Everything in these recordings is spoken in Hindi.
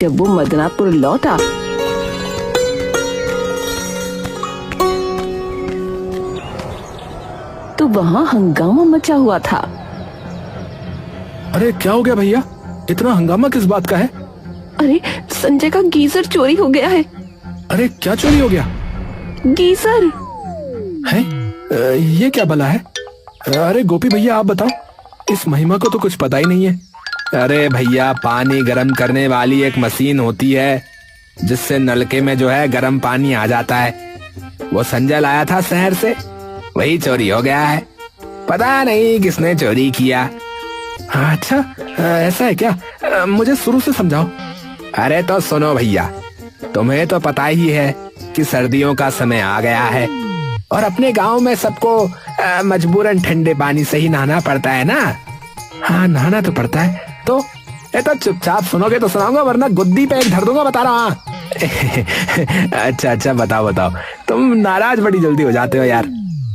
जब वो मदनापुर लौटा तो वहाँ हंगामा मचा हुआ था। अरे क्या हो गया भैया, इतना हंगामा किस बात का है? अरे संजय का गीजर चोरी हो गया है। अरे क्या चोरी हो गया? गीजर है? ये क्या भला है? अरे गोपी भैया आप बताओ, इस महिमा को तो कुछ पता ही नहीं है। अरे भैया, पानी गर्म करने वाली एक मशीन होती है जिससे नलके में जो है गर्म पानी आ जाता है। वो संजय लाया था शहर से, वही चोरी हो गया है। पता नहीं किसने चोरी किया। अच्छा ऐसा है क्या? मुझे शुरू से समझाओ। अरे तो सुनो भैया, तुम्हें तो पता ही है कि सर्दियों का समय आ गया है और अपने गांव में सबको मजबूरन ठंडे पानी से ही नहाना पड़ता है ना। हाँ नहाना तो पड़ता है। तो ये तो चुपचाप सुनोगे तो सुनाऊंगा, वरना गुद्दी पे एक धर दूंगा, बता रहा हूँ। अच्छा बताओ, तुम नाराज बड़ी जल्दी हो जाते हो यार।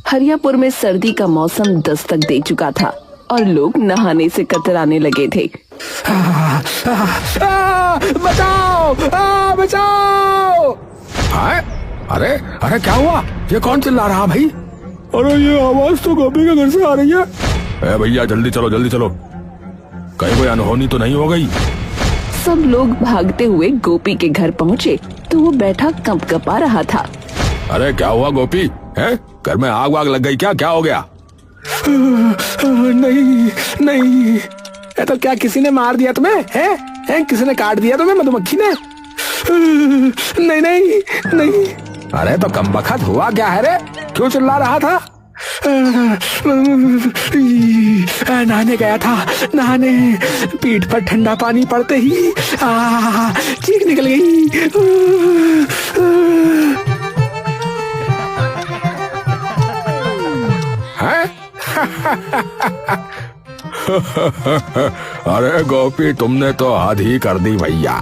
हरियापुर में सर्दी का मौसम दस्तक दे चुका था और लोग नहाने से कतराने लगे थे। बचाओ! अरे क्या हुआ? ये कौन चिल्ला रहा भाई? अरे ये आवाज तो गोपी के घर से आ रही है। भैया जल्दी चलो, कहीं कोई अनहोनी तो नहीं हो गई? सब लोग भागते हुए गोपी के घर पहुँचे तो वो बैठा कंपकपा रहा था। अरे क्या हुआ गोपी? है घर में आग वाग लग गई क्या हो गया? नहीं। तो क्या किसी ने मार दिया तुम्हें? है किसी ने काट दिया तुम्हें, मधुमक्खी ने? नहीं। अरे तो कमबख्त हुआ क्या है रे? क्यों चिल्ला रहा था? नहाने गया था, पीठ पर ठंडा पानी पड़ते ही चीख निकल गई। अरे गोपी, तुमने तो हद ही कर दी भैया।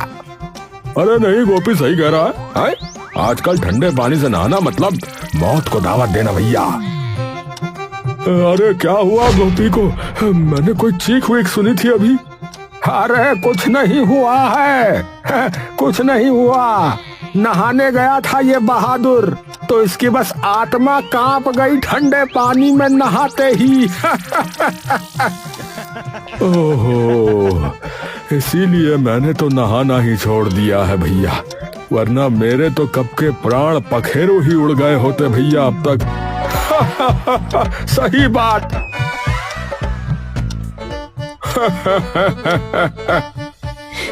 अरे नहीं, गोपी सही कह रहा है। आजकल ठंडे पानी से नहाना मतलब मौत को दावत देना भैया। अरे क्या हुआ गोपी को? मैंने कोई चीख वीख सुनी थी अभी। अरे कुछ नहीं हुआ है, कुछ नहीं हुआ। नहाने गया था ये बहादुर, तो इसकी बस आत्मा कांप गई ठंडे पानी में नहाते ही। ओहो, इसीलिए मैंने तो नहाना ही छोड़ दिया है भैया, वरना मेरे तो कब के प्राण पखेरु ही उड़ गए होते भैया अब तक। सही बात।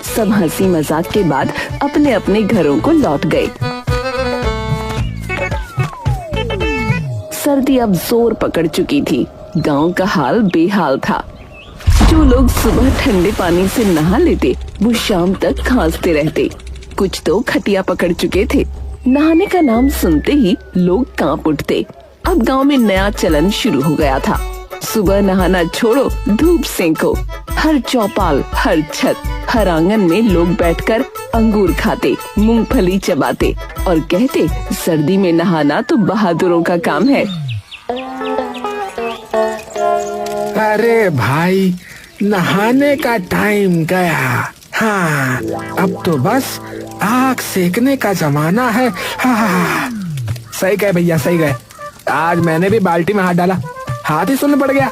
सब हंसी मजाक के बाद अपने अपने घरों को लौट गए। सर्दी अब जोर पकड़ चुकी थी। गांव का हाल बेहाल था। जो लोग सुबह ठंडे पानी से नहा लेते वो शाम तक खांसते रहते। कुछ तो खटिया पकड़ चुके थे। नहाने का नाम सुनते ही लोग कांप उठते। अब गांव में नया चलन शुरू हो गया था। सुबह नहाना छोड़ो, धूप सेंको। हर चौपाल, हर छत, हर आंगन में लोग बैठकर अंगूर खाते, मूंगफली चबाते और कहते सर्दी में नहाना तो बहादुरों का काम है। अरे भाई, नहाने का टाइम गया। हाँ, अब तो बस आग सेकने का जमाना है। हाँ, सही कहे भैया, सही कहे। आज मैंने भी बाल्टी में हाथ डाला, हाथ ही सुन्न पड़ गया।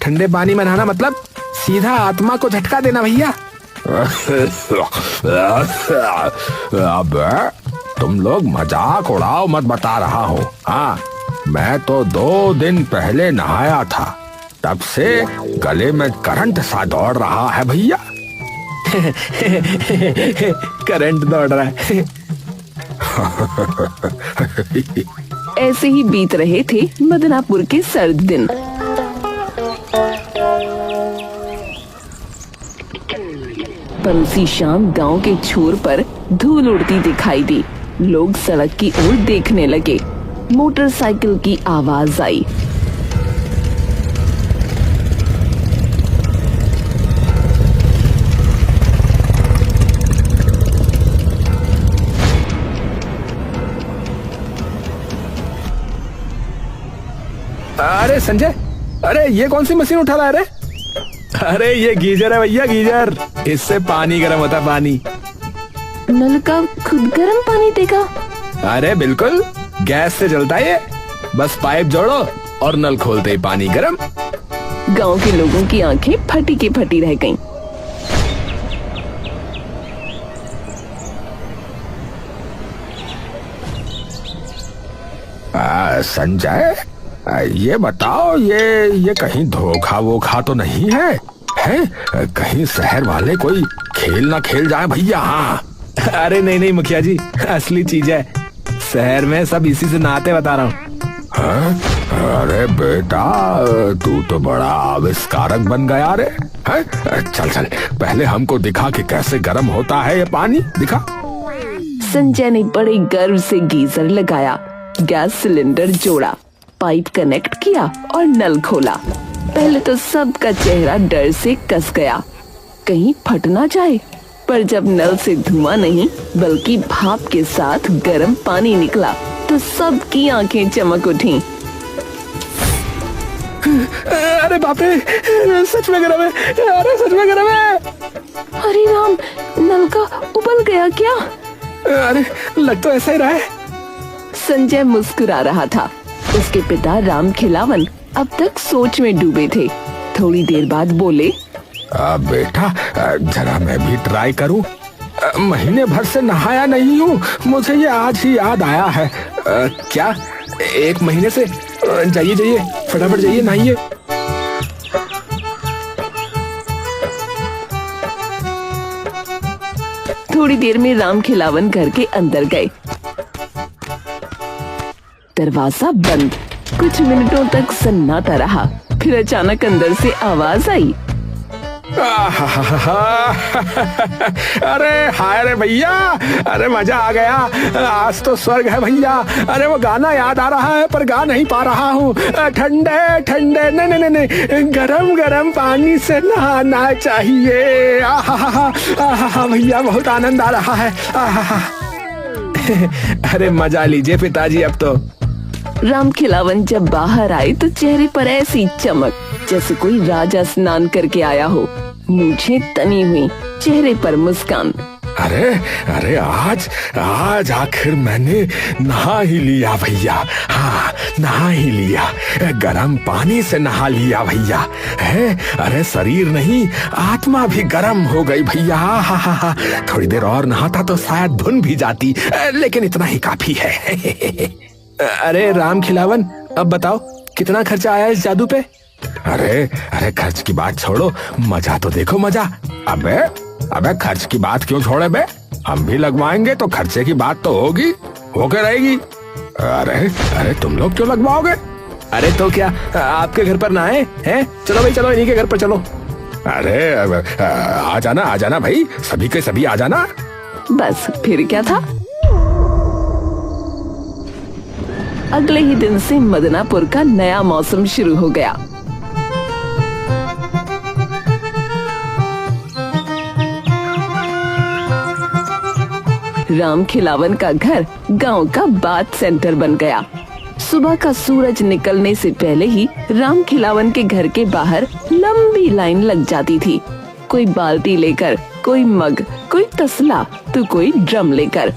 ठंडे पानी में नहाना मतलब सीधा आत्मा को झटका देना भैया। अब तुम लोग मजाक उड़ाओ मत, बता रहा हूँ। हाँ, मैं तो 2 दिन पहले नहाया था, तब से गले में करंट सा दौड़ रहा है भैया। करंट दौड़ रहा है। ऐसे ही बीत रहे थे मदनापुर के सर्द दिन। पर उसी शाम गांव के छोर पर धूल उड़ती दिखाई दी। लोग सड़क की ओर देखने लगे। मोटरसाइकिल की आवाज आई। अरे संजय, अरे ये कौन सी मशीन उठा रहा है रे? अरे ये गीजर है भैया, गीजर। इससे पानी गर्म होता, पानी। नल का खुद गर्म पानी देगा? अरे बिल्कुल, गैस से जलता है ये। बस पाइप जोड़ो और नल खोलते ही पानी गर्म। गांव के लोगों की आंखें फटी की फटी रह गईं। संजय, ये बताओ, ये कहीं धोखा वोखा तो नहीं है? हैं? कहीं शहर वाले कोई खेल ना खेल जाए भैया। हाँ। अरे नहीं नहीं मुखिया जी, असली चीज है। शहर में सब इसी से नहाते, बता रहा हूँ। अरे बेटा, तू तो बड़ा आविष्कारक बन गया रे। चल चल, पहले हमको दिखा कि कैसे गर्म होता है ये पानी, दिखा। संजय ने बड़े गर्व से गीजर लगाया, गैस सिलेंडर जोड़ा, पाइप कनेक्ट किया और नल खोला। पहले तो सबका चेहरा डर से कस गया, कहीं फट ना जाए। पर जब नल से धुआं नहीं बल्कि भाप के साथ गर्म पानी निकला तो सबकी आंखें चमक उठी। अरे बाप रे, सच में गर्म है। अरे सच में गर्म है। अरे राम, नल का उबल गया क्या? अरे लग तो ऐसा ही रहा है। संजय मुस्कुरा रहा था। उसके पिता राम खिलावन अब तक सोच में डूबे थे। थोड़ी देर बाद बोले, बेटा, जरा मैं भी ट्राई करूं। महीने भर से नहाया नहीं हूँ, मुझे ये आज ही याद आया है। क्या 1 महीने से? जाइए जाइए, फटाफट जाइए, नहाइए। थोड़ी देर में राम खिलावन घर के अंदर गए। दरवाजा बंद। कुछ मिनटों तक सन्नाटा रहा, फिर अचानक अंदर से आवाज आई। अरे हाय रे भैया, अरे मजा आ गया, आज तो स्वर्ग है भैया। अरे वो गाना याद आ रहा है पर गा नहीं पा रहा हूँ। ठंडे ठंडे नहीं नहीं नहीं, गरम गरम पानी से नहाना चाहिए। आहा भैया, बहुत आनंद आ रहा है। अरे मजा लीजिए पिताजी अब तो। राम खिलावन जब बाहर आए तो चेहरे पर ऐसी चमक जैसे कोई राजा स्नान करके आया हो। मूंछें तनी हुई, चेहरे पर मुस्कान। अरे अरे आज आखिर मैंने नहा ही लिया भैया। हाँ, नहा ही लिया, गरम पानी से नहा लिया भैया। है, अरे शरीर नहीं आत्मा भी गरम हो गई भैया। हा। थोड़ी देर और नहाता तो शायद धुन भी जाती, लेकिन इतना ही काफी है। अरे राम खिलावन, अब बताओ कितना खर्चा आया इस जादू पे? अरे खर्च की बात छोड़ो, मजा तो देखो, मजा। अबे खर्च की बात क्यों छोड़े बे? हम भी लगवाएंगे तो खर्चे की बात तो होगी, होके रहेगी। अरे तुम लोग क्यों लगवाओगे? अरे तो क्या आपके घर पर ना आए हैं? चलो भाई चलो, इन्हीं के घर पर चलो। अरे आ जाना भाई, सभी के सभी आ जाना। बस फिर क्या था। अगले ही दिन से मदनापुर का नया मौसम शुरू हो गया। राम खिलावन का घर गांव का बाथ सेंटर बन गया। सुबह का सूरज निकलने से पहले ही राम खिलावन के घर के बाहर लंबी लाइन लग जाती थी। कोई बाल्टी लेकर, कोई मग, कोई तसला तो कोई ड्रम लेकर।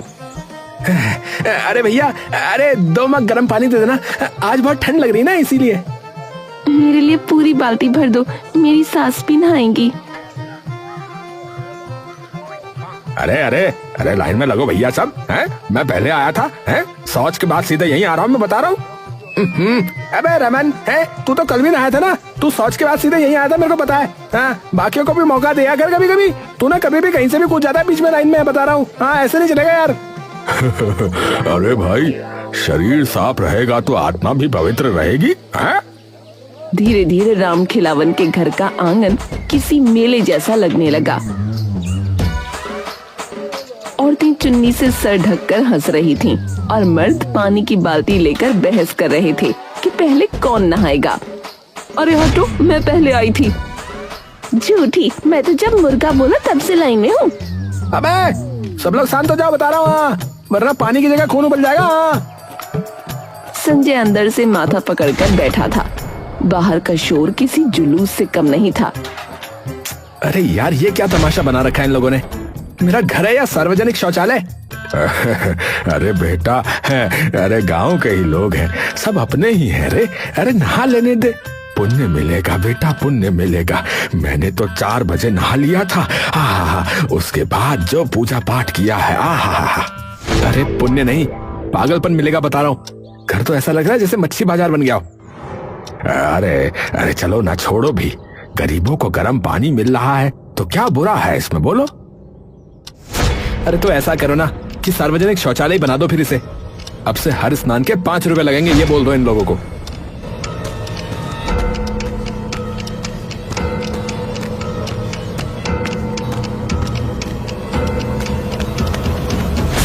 अरे भैया, अरे 2 मग गर्म पानी दे देना, आज बहुत ठंड लग रही ना, इसीलिए। मेरे लिए पूरी बाल्टी भर दो, मेरी सास भी नहाएंगी। अरे लाइन में लगो भैया सब। हैं? मैं पहले आया था, हैं? शौच के बाद सीधे यहीं आ रहा हूँ, मैं बता रहा हूँ। अबे रमन, है तू तो कल भी नहाया था ना, तू शौच के बाद सीधे यहीं आया था, मेरे को पता है। हाँ, बाकियों को भी मौका दिया कर कभी कभी। तू ना कभी भी कहीं से भी कूद जाता है बीच में लाइन में, बता रहा हूँ। हाँ, ऐसे नहीं चलेगा यार। अरे भाई, शरीर साफ रहेगा तो आत्मा भी पवित्र रहेगी। धीरे धीरे राम खिलावन के घर का आंगन किसी मेले जैसा लगने लगा। औरतें चुन्नी से सर ढककर हंस रही थीं और मर्द पानी की बाल्टी लेकर बहस कर रहे थे कि पहले कौन नहाएगा। अरे हटो, मैं पहले आई थी। झूठी, मैं तो जब मुर्गा बोला तब से लाइन में हूँ। अबे सब लोग शांत हो जाओ, बता रहा हूँ, वरना पानी की जगह खून उबल जाएगा। संजय अंदर से माथा पकड़कर बैठा था। बाहर का शोर किसी जुलूस से कम नहीं था। अरे यार, ये क्या तमाशा बना रखा है इन लोगों ने? मेरा घर है या सार्वजनिक शौचालय? अरे बेटा, अरे गांव के ही लोग हैं, सब अपने ही हैं रे। अरे नहा लेने दे, पुण्य मिलेगा बेटा, पुण्य मिलेगा। मैंने तो 4 बजे नहा लिया था। उसके बाद जो पूजा पाठ किया है, अरे पुण्य नहीं, पागलपन मिलेगा बता रहा हूँ। घर तो ऐसा लग रहा है जैसे मच्छी बाजार बन गया हो। अरे चलो ना, छोड़ो भी। गरीबों को गर्म पानी मिल रहा है तो क्या बुरा है इसमें, बोलो। अरे तो ऐसा करो ना कि सार्वजनिक शौचालय बना दो फिर इसे। अब से हर स्नान के 5 रुपए लगेंगे, ये बोल दो इन लोगों को।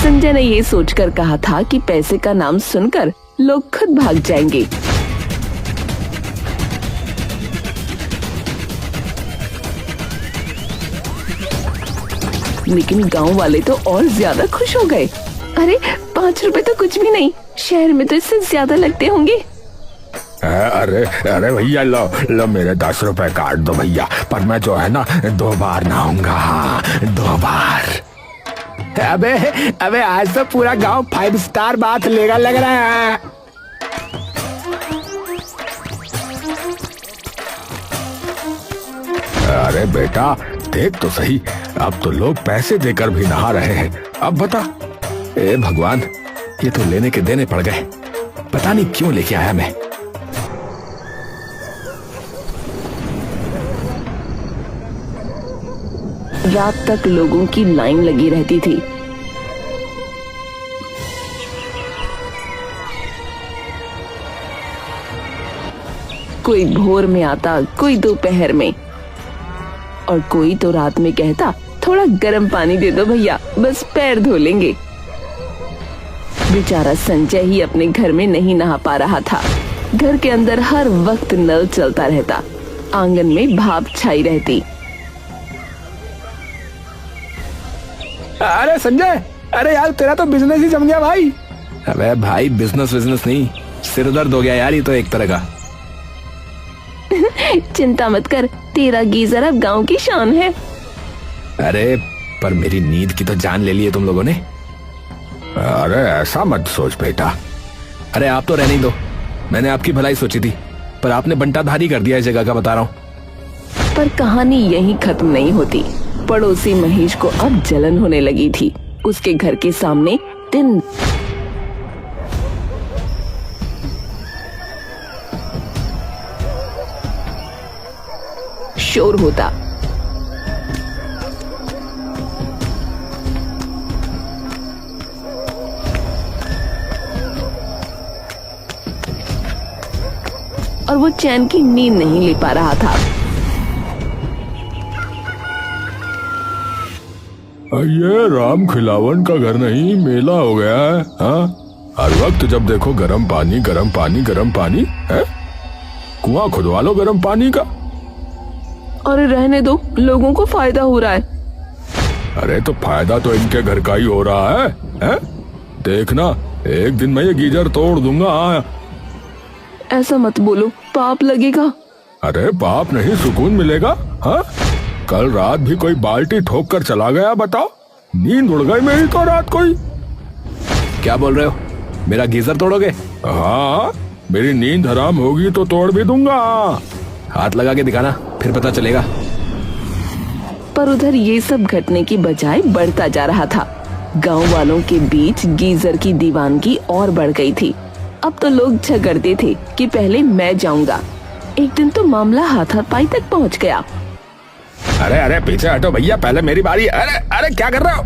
संजय ने ये सोचकर कहा था कि पैसे का नाम सुनकर लोग खुद भाग जाएंगे। लेकिन गांव वाले तो और ज्यादा खुश हो गए। अरे 5 रुपए तो कुछ भी नहीं, शहर में तो इससे ज्यादा लगते होंगे। अरे भैया, लो मेरे 10 रुपए काट दो भैया, पर मैं जो है ना 2 बार नहाऊंगा। 2 बार। अबे आज तो पूरा गांव 5 स्टार बात लेगा लग रहा है। अरे बेटा देख तो सही, अब तो लोग पैसे देकर भी नहा रहे हैं। अब बता। ए भगवान, ये तो लेने के देने पड़ गए। पता नहीं क्यों लेके आया मैं। रात तक लोगों की लाइन लगी रहती थी। कोई भोर में आता, कोई दोपहर में, और कोई तो रात में कहता थोड़ा गर्म पानी दे दो भैया, बस पैर धो लेंगे। बेचारा संजय ही अपने घर में नहीं नहा पा रहा था। घर के अंदर हर वक्त नल चलता रहता, आंगन में भाप छाई रहती। अरे संजय, अरे यार तेरा तो बिजनेस ही जम गया भाई। अबे भाई, बिजनेस नहीं, सिर दर्द हो गया यार, ये तो एक तरह का। चिंता मत कर, तेरा गीजर अब गांव की शान है। अरे पर मेरी नींद की तो जान ले ली है तुम लोगों ने। अरे ऐसा मत सोच बेटा। अरे आप तो रहने ही दो, मैंने आपकी भलाई सोची थी, पर आपने बंटाधारी कर दिया इस जगह का, बता रहा हूँ। पर कहानी यहीं खत्म नहीं होती। पड़ोसी महेश को अब जलन होने लगी थी। उसके घर के सामने दिन शोर होता। और वो चैन की नींद नहीं ले पा रहा था। ये राम खिलावन का घर नहीं, मेला हो गया है। हर वक्त जब देखो गर्म पानी गर्म पानी गर्म पानी है। कुआं खुदवा लो गर्म पानी का। अरे रहने दो, लोगों को फायदा हो रहा है। अरे तो फायदा तो इनके घर का ही हो रहा है? देखना, एक दिन मैं ये गीजर तोड़ दूंगा। ऐसा मत बोलो, पाप लगेगा। अरे पाप नहीं, सुकून मिलेगा। हाँ, कल रात भी कोई बाल्टी ठोक कर चला गया, बताओ। नींद उड़ गई मेरी तो रात कोई। क्या बोल रहे हो, मेरा गीजर तोड़ोगे? हाँ, मेरी नींद हराम होगी तो तोड़ भी दूंगा। हाथ लगा के दिखाना, फिर पता चलेगा। पर उधर ये सब घटने की बजाय बढ़ता जा रहा था। गांव वालों के बीच गीजर की दीवानगी और बढ़ गई थी। अब तो लोग झगड़ते थे कि पहले मैं जाऊंगा। एक दिन तो मामला हाथापाई तक पहुंच गया। अरे पीछे हटो भैया, पहले मेरी बारी। अरे क्या कर रहे हो?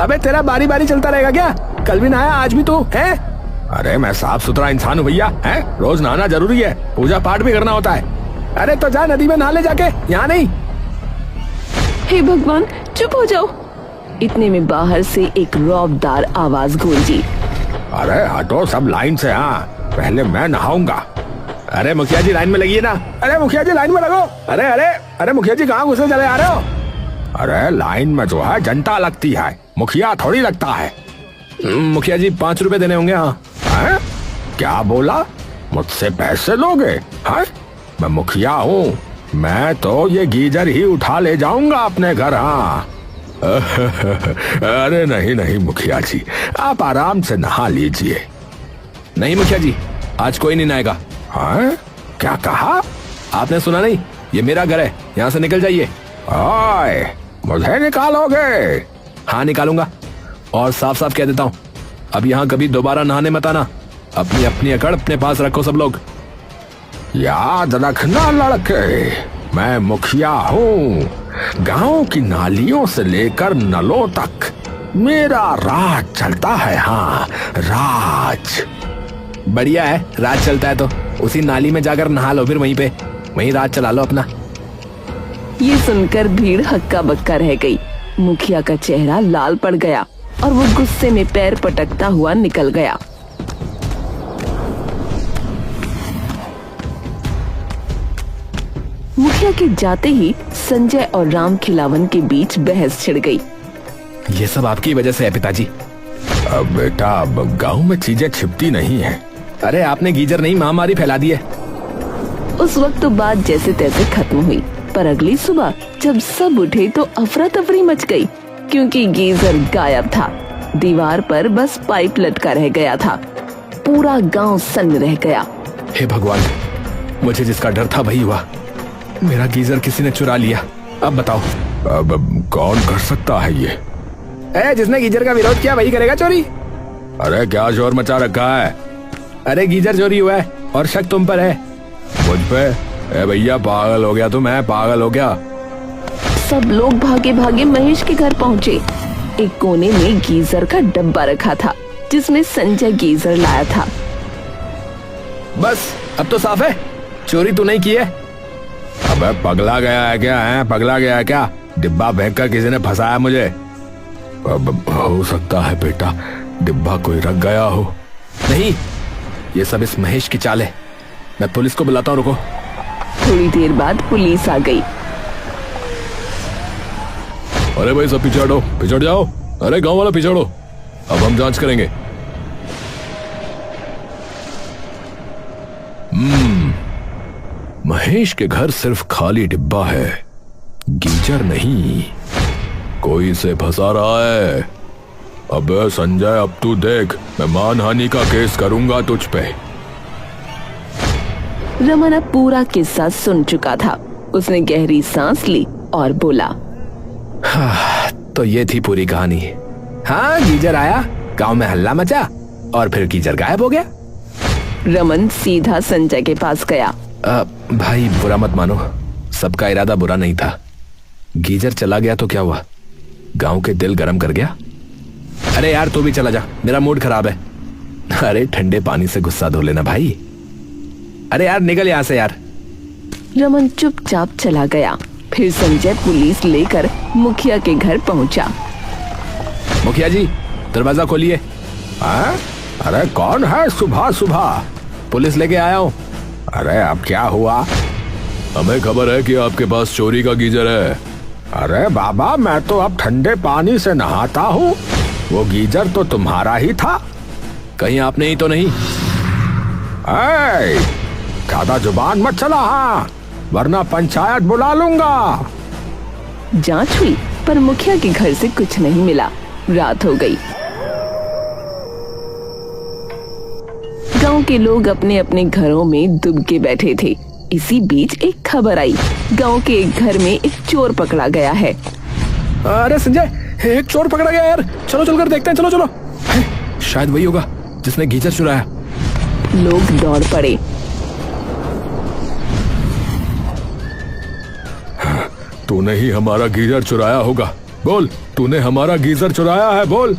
अबे तेरा बारी बारी चलता रहेगा क्या? कल भी नहाया, आज भी तू है? अरे मैं साफ सुथरा इंसान हूँ भैया, है? रोज नहाना जरूरी है, पूजा पाठ भी करना होता है। अरे तो जा नदी में नहा ले जाके, यहाँ नहीं। हे भगवान, चुप हो जाओ। इतने में बाहर से एक रौबदार आवाज गूंजी। अरे हटो सब लाइन से। हाँ, पहले मैं नहाऊंगा। अरे मुखिया जी लाइन में लगिए ना। अरे मुखिया जी लाइन में लगो। अरे मुखिया जी कहाँ घुसे चले आ रहे हो? अरे लाइन में जो है जनता लगती है, मुखिया थोड़ी लगता है। मुखिया जी 5 रुपए देने होंगे। हाँ, क्या बोला? मुझसे पैसे लोगे? हाँ, मैं मुखिया हूँ, मैं तो ये गीजर ही उठा ले जाऊंगा अपने घर। हाँ, अरे नहीं नहीं मुखिया जी, आप आराम से नहा लीजिए। नहीं मुखिया जी, आज कोई नहीं नहाएगा। हाँ, क्या कहा? आपने सुना नहीं? ये मेरा घर है, यहाँ से निकल जाइए। ओए, मुझे निकालोगे? हाँ निकालूंगा, और साफ साफ कह देता हूँ, अब यहाँ कभी दोबारा नहाने मत आना। अपनी अपनी अकड़ अपने पास रखो सब लोग। याद रखना लड़के, मैं मुखिया हूँ। गांव की नालियों से लेकर नलों तक मेरा राज चलता है। हाँ, राज। बढ़िया है, राज चलता है तो उसी नाली में जाकर नहा लो, फिर वहीं राज चला लो अपना। ये सुनकर भीड़ हक्का बक्का रह गई। मुखिया का चेहरा लाल पड़ गया और वो गुस्से में पैर पटकता हुआ निकल गया। मुखिया के जाते ही संजय और राम खिलावन के बीच बहस छिड़ गई। ये सब आपकी वजह से है पिताजी। अब बेटा, अब गांव में चीजें छिपती नहीं है। अरे आपने गीजर नहीं महामारी फैला दी है। उस वक्त तो बात जैसे तैसे खत्म हुई, पर अगली सुबह जब सब उठे तो अफरा तफरी मच गई, क्योंकि गीजर गायब था। दीवार पर बस पाइप लटका रह गया था। पूरा गांव सन्न रह गया। हे भगवान, मुझे जिसका डर था वही हुआ। मेरा गीजर किसी ने चुरा लिया। अब बताओ, अब कौन कर सकता है ये? जिसने गीजर का विरोध किया वही करेगा चोरी। अरे क्या शोर मचा रखा है? अरे गीजर चोरी हुआ है और शक तुम पर है। मुझ पे? ए भैया, पागल हो गया तू? मैं पागल हो गया? सब लोग भागे भागे महेश के घर पहुँचे। एक कोने में गीजर का डब्बा रखा था, जिसमें संजय गीजर लाया था। बस अब तो साफ है, चोरी तू नहीं की है। अबे पगला गया है क्या? पगला गया है क्या? डिब्बा फेंक कर किसी ने फंसाया मुझे। अब हो सकता है बेटा, डिब्बा कोई रख गया हो। नहीं, ये सब इस महेश की चाल है। मैं पुलिस को बुलाता हूँ, रुको। थोड़ी देर बाद पुलिस आ गई। अरे भाई सब पीछे हटो, पिछड़ जाओ। अरे गांव वाला पिछड़ो, अब हम जांच करेंगे। महेश के घर सिर्फ खाली डिब्बा है, गीजर नहीं। कोई से फंसा रहा है। अबे संजय, अब तू देख, मैं मानहानि का केस करूंगा तुझ पे। रमन अब पूरा किस्सा सुन चुका था। उसने गहरी सांस ली और बोला, तो ये थी पूरी कहानी। हाँ, गीजर आया, गांव में हल्ला मचा और फिर गीजर गायब हो गया। रमन सीधा संजय के पास गया। भाई बुरा मत मानो, सबका इरादा बुरा नहीं था। गीजर चला गया तो क्या हुआ, गांव के दिल गरम कर गया। अरे यार तू भी चला जा, मेरा मूड खराब है। अरे ठंडे पानी से गुस्सा धो लेना भाई। अरे यार निकल यहाँ से यार। रमन चुपचाप चला गया। फिर संजय पुलिस लेकर मुखिया के घर पहुंचा। मुखिया जी, दरवाजा खोलिए। अरे कौन है सुबह सुबह? पुलिस लेके आया हूँ। अरे अब क्या हुआ? हमें खबर है कि आपके पास चोरी का गीजर है। अरे बाबा, मैं तो अब ठंडे पानी से नहाता हूँ। वो गीजर तो तुम्हारा ही था। कहीं आपने ही तो नहीं? ज्यादा जुबान मत चला, हाँ, वरना पंचायत बुला लूंगा। जांच हुई पर मुखिया के घर से कुछ नहीं मिला। रात हो गई। गांव के लोग अपने अपने घरों में दुबके बैठे थे। इसी बीच एक खबर आई, गांव के एक घर में एक चोर पकड़ा गया है। अरे संजय, एक चोर पकड़ा गया यार, चलो चलकर देखते हैं। चलो चलो, शायद वही होगा जिसने गीजर चुराया। लोग दौड़ पड़े। तूने ही हमारा गीजर चुराया होगा, बोल, तूने हमारा गीजर चुराया है, बोल।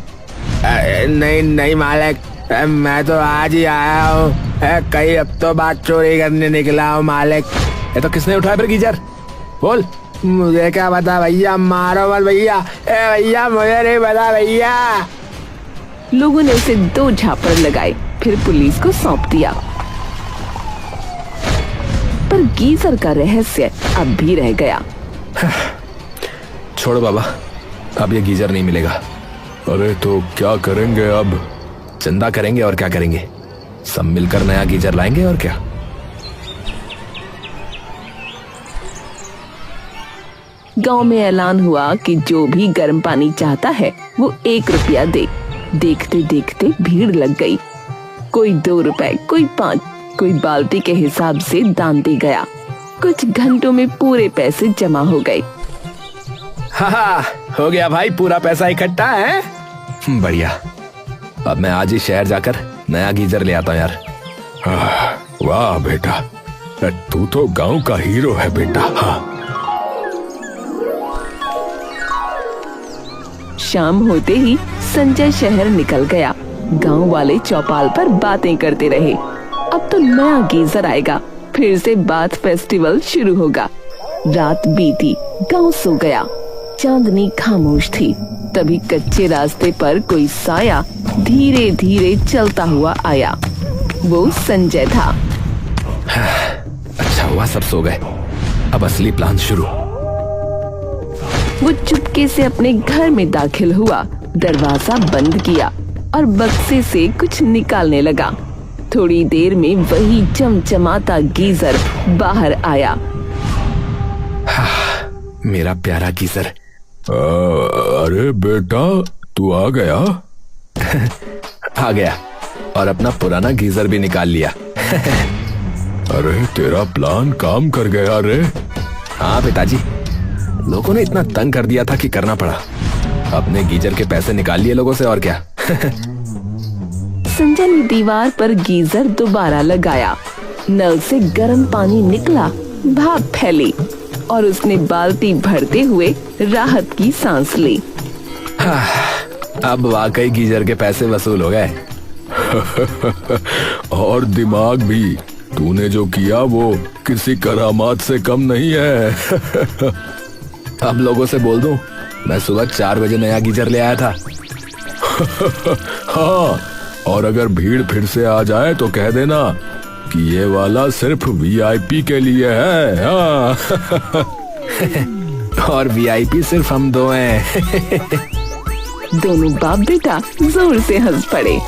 नहीं नहीं मालिक, मैं तो आज ही आया हूँ। कई हफ्तों बाद चोरी करने निकला हूँ मालिक। ये तो किसने उठाया फिर गीजर, बोल। मुझे क्या पता भैया, मारो मत भैया। भैया मुझे नहीं पता भैया। लोगों ने उसे 2 झापड़ लगाए, फिर पुलिस को सौंप दिया। पर गीजर का रहस्य अब भी रह गया। छोड़ो बाबा, अब ये गीजर नहीं मिलेगा। अरे तो क्या करेंगे अब? चंदा करेंगे और क्या करेंगे, सब मिलकर नया गीजर लाएंगे और क्या। गांव में ऐलान हुआ कि जो भी गर्म पानी चाहता है वो 1 रुपया दे। देखते देखते भीड़ लग गई। कोई 2 रुपए, कोई 5, कोई बाल्टी के हिसाब से दान दे गया। कुछ घंटों में पूरे पैसे जमा हो गए। हाँ, हो गया भाई, पूरा पैसा इकट्ठा है। बढ़िया, अब मैं आज ही शहर जाकर नया गीजर ले आता हूँ यार। वाह बेटा, तू तो गांव का हीरो है बेटा। हाँ। शाम होते ही संजय शहर निकल गया। गांव वाले चौपाल पर बातें करते रहे। अब तो नया गीजर आएगा, फिर से बाथ फेस्टिवल शुरू होगा। रात बीती, गांव सो गया। चांदनी खामोश थी। तभी कच्चे रास्ते पर कोई साया धीरे धीरे चलता हुआ आया। वो संजय था। अच्छा हुआ सब सो गए, अब असली प्लान शुरू। वो चुपके से अपने घर में दाखिल हुआ, दरवाजा बंद किया और बक्से से कुछ निकालने लगा। थोड़ी देर में वही चमचमाता गीजर बाहर आया। मेरा प्यारा गीजर। अरे बेटा, तू आ गया? आ गया, और अपना पुराना गीजर भी निकाल लिया। अरे तेरा प्लान काम कर गया रे। हाँ पिताजी, लोगों ने इतना तंग कर दिया था कि करना पड़ा। अपने गीजर के पैसे निकाल लिए लोगों से, और क्या। संजय ने दीवार पर गीजर दोबारा लगाया। नल से गर्म पानी निकला, भाप फैली और उसने बाल्टी भरते हुए राहत की सांस ली। अब वाकई गीजर के पैसे वसूल हो गए। और दिमाग भी, तूने जो किया वो किसी करामात से कम नहीं है। अब लोगों से बोल दूं, मैं सुबह 4 बजे नया गीजर ले आया था। हाँ, और अगर भीड़ फिर से आ जाए तो कह देना कि ये वाला सिर्फ वीआईपी के लिए है। हाँ। और वीआईपी सिर्फ हम 2 हैं। दोनों बाप बेटा जोर से हंस पड़े।